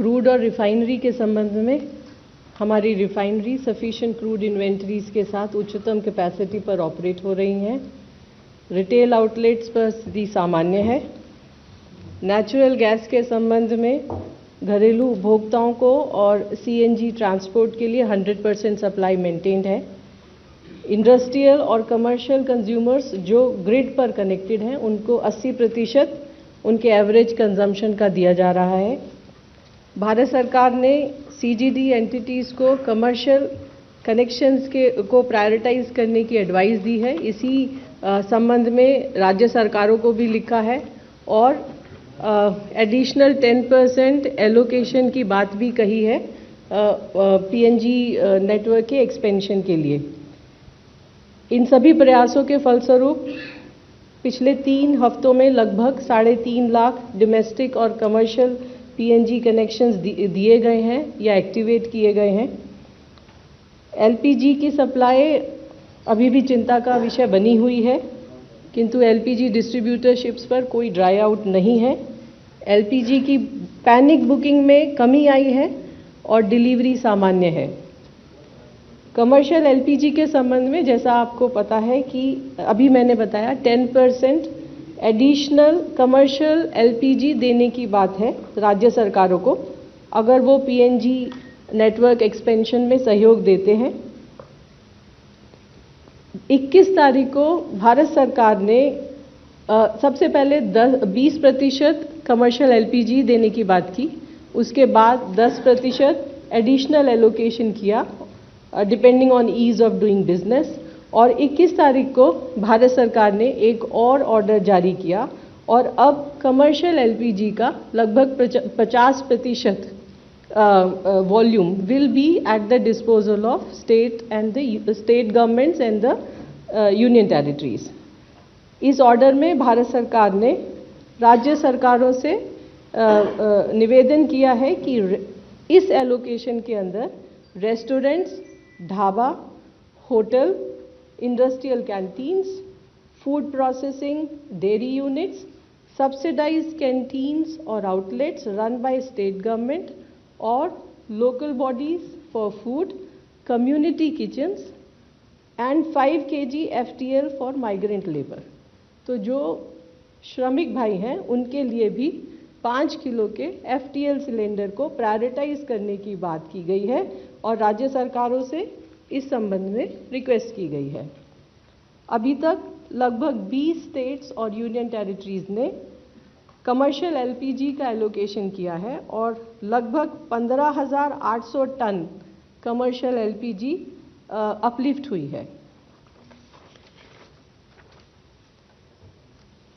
Crude और refinery के संबंध में हमारी रिफाइनरी सफिशिएंट क्रूड इन्वेंटरीज के साथ उच्चतम कैपेसिटी पर ऑपरेट हो रही हैं। रिटेल आउटलेट्स पर स्थिति सामान्य है। नेचुरल गैस के संबंध में घरेलू उपभोक्ताओं को और सीएनजी ट्रांसपोर्ट के लिए 100% सप्लाई मेंटेन्ड है। इंडस्ट्रियल और कमर्शियल कंज्यूमर्स जो ग्रिड पर कनेक्टेड हैं उनको 80% उनके एवरेज कंजम्पशन का दिया जा रहा है। भारत सरकार ने सीजीडी एंटिटीज़ को कमर्शियल कनेक्शंस को प्रायोरिटाइज करने की एडवाइस दी है। इसी संबंध में राज्य सरकारों को भी लिखा है और एडिशनल 10% एलोकेशन की बात भी कही है पीएनजी नेटवर्क के एक्सपेंशन के लिए। इन सभी प्रयासों के फलस्वरूप पिछले 3 हफ्तों में लगभग 3.5 लाख डोमेस्टिक और कमर्शियल पीएनजी कनेक्शंस दिए गए हैं या एक्टिवेट किए गए हैं। एलपीजी की सप्लाई अभी भी चिंता का विषय बनी हुई है, किंतु एलपीजी डिस्ट्रीब्यूटरशिप्स पर कोई ड्राई आउट नहीं है। एलपीजी की पैनिक बुकिंग में कमी आई है और डिलीवरी सामान्य है। कमर्शियल एलपीजी के संबंध में जैसा आपको पता है कि अभी मैंने बताया 10% एडिशनल कमर्शियल एलपीजी देने की बात है राज्य सरकारों को, अगर वो पीएनजी नेटवर्क एक्सपेंशन में सहयोग देते हैं। 21 तारीख को भारत सरकार ने सबसे पहले 20% कमर्शियल एलपीजी देने की बात की, उसके बाद 10% एडिशनल एलोकेशन किया depending on ease of doing business, और 21 तारीख को भारत सरकार ने एक और ऑर्डर जारी किया और अब कमर्शियल एलपीजी का लगभग 50% volume will be at the disposal of state governments and the union territories. इस ऑर्डर में भारत सरकार ने राज्य सरकारों से निवेदन किया है कि इस एलोकेशन के अंदर restaurants, dhaba, hotel, industrial canteens, food processing, dairy units, subsidised canteens और outlets run by state government और local bodies for food, community kitchens and 5 kg FTL for migrant labour. तो जो श्रमिक भाई हैं उनके लिए भी 5 किलो के FTL सिलेंडर को प्रायोरिटाइज करने की बात की गई है और राज्य सरकारों से इस संबंध में रिक्वेस्ट की गई है। अभी तक लगभग 20 स्टेट्स और यूनियन टेरिटरीज ने कमर्शियल एलपीजी का एलोकेशन किया है और लगभग 15,800 टन कमर्शियल एलपीजी अपलिफ्ट हुई है।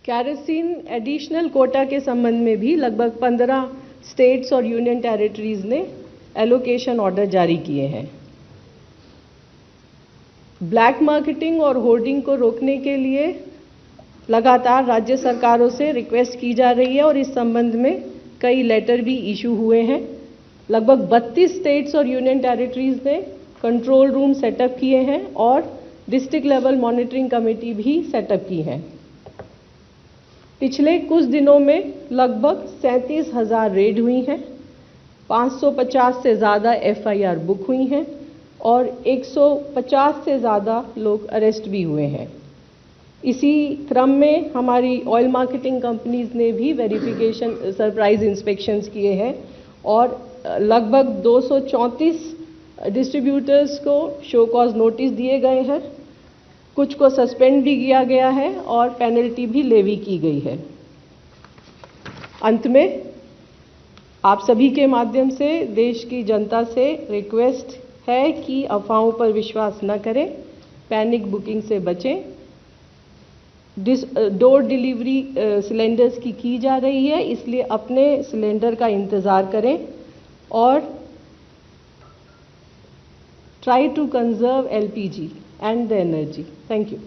कैरोसिन एडिशनल कोटा के संबंध में भी लगभग 15 स्टेट्स और यूनियन टेरिटरीज ने एलोकेशन ऑर्डर जारी किए हैं। ब्लैक मार्केटिंग और होर्डिंग को रोकने के लिए लगातार राज्य सरकारों से रिक्वेस्ट की जा रही है और इस संबंध में कई लेटर भी इशू हुए हैं। लगभग 32 स्टेट्स और यूनियन टेरिटरीज ने कंट्रोल रूम सेटअप किए हैं और डिस्ट्रिक्ट लेवल मॉनिटरिंग कमेटी भी सेटअप की है। पिछले कुछ दिनों में लगभग 37,000 रेड हुई हैं, 550 से ज़्यादा FIR बुक हुई हैं और 150 से ज़्यादा लोग अरेस्ट भी हुए हैं। इसी क्रम में हमारी ऑयल मार्केटिंग कंपनीज ने भी वेरिफिकेशन सरप्राइज इंस्पेक्शंस किए हैं और लगभग 234 डिस्ट्रीब्यूटर्स को शो कॉज नोटिस दिए गए हैं, कुछ को सस्पेंड भी किया गया है और पेनल्टी भी लेवी की गई है। अंत में आप सभी के माध्यम से देश की जनता से रिक्वेस्ट है कि अफवाहों पर विश्वास न करें, पैनिक बुकिंग से बचें। डोर डिलीवरी सिलेंडर्स की जा रही है, इसलिए अपने सिलेंडर का इंतज़ार करें और try to conserve LPG and the energy. Thank you.